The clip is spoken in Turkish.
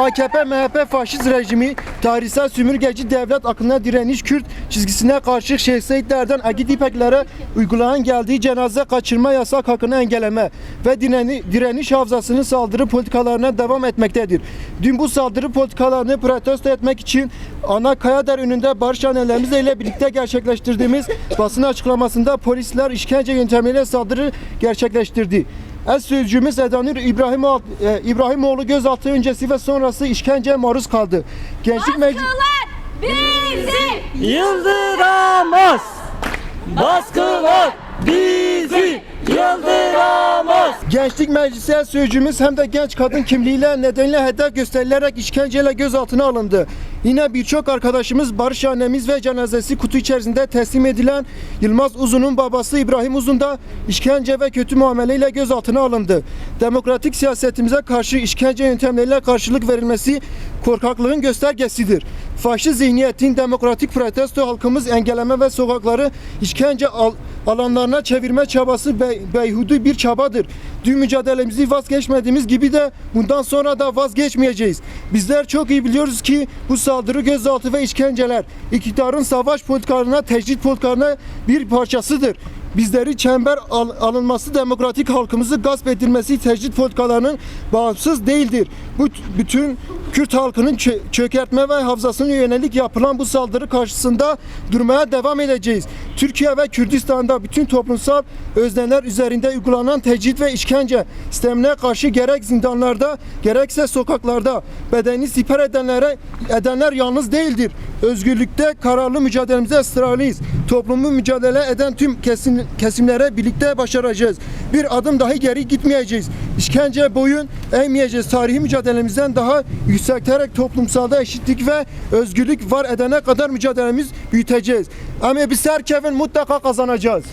AKP-MHP faşist rejimi tarihsel sömürgeci devlet akılına direniş Kürt çizgisine karşı Şeyh Seyitler'den Agit İpeklere uygulanan geldiği cenaze kaçırma yasak hakkını engelleme ve direniş havzasının saldırı politikalarına devam etmektedir. Dün bu saldırı politikalarını protesto etmek için ana Kayader önünde barış annelerimizle birlikte gerçekleştirdiğimiz basın açıklamasında polisler işkence yöntemiyle saldırı gerçekleştirdi. Sözcüğümüz Edanur İbrahimoğlu gözaltı öncesi ve sonrası işkenceye maruz kaldı. Gençlik Baskılar bizi yıldıramaz. Baskılar bizi yıldıramaz. Gençlik Meclisi sözcüğümüz hem de genç kadın kimliğiyle nedeniyle hedef gösterilerek işkenceyle gözaltına alındı. Yine birçok arkadaşımız barış annemiz ve cenazesi kutu içerisinde teslim edilen Yılmaz Uzun'un babası İbrahim Uzun da işkence ve kötü muameleyle gözaltına alındı. Demokratik siyasetimize karşı işkence yöntemleriyle karşılık verilmesi korkaklığın göstergesidir. Faşist zihniyetin demokratik protesto halkımız engelleme ve sokakları işkence alanlarına çevirme çabası beyhudu bir çabadır. Dün mücadelemizi vazgeçmediğimiz gibi de bundan sonra da vazgeçmeyeceğiz. Bizler çok iyi biliyoruz ki bu saldırı, gözaltı ve işkenceler iktidarın savaş politikalarına, tecrit politikalarına bir parçasıdır. Bizleri çember alınması, demokratik halkımızı gasp edilmesi tecrit politikalarının bağımsız değildir. Bu bütün Kürt halkının çökertme ve hafızasına yönelik yapılan bu saldırı karşısında durmaya devam edeceğiz. Türkiye ve Kürdistan'da bütün toplumsal özneler üzerinde uygulanan tecrit ve işkence sistemine karşı gerek zindanlarda gerekse sokaklarda bedenini siper edenler yalnız değildir. Özgürlükte kararlı mücadelemize ısrarlıyız. Toplumu mücadele eden tüm kesimlere birlikte başaracağız. Bir adım dahi geri gitmeyeceğiz. İşkence boyun eğmeyeceğiz. Tarihi mücadelemizden daha yükselterek toplumsalda eşitlik ve özgürlük var edene kadar mücadelemiz büyüteceğiz. Ama biz her kevin mutlaka kazanacağız.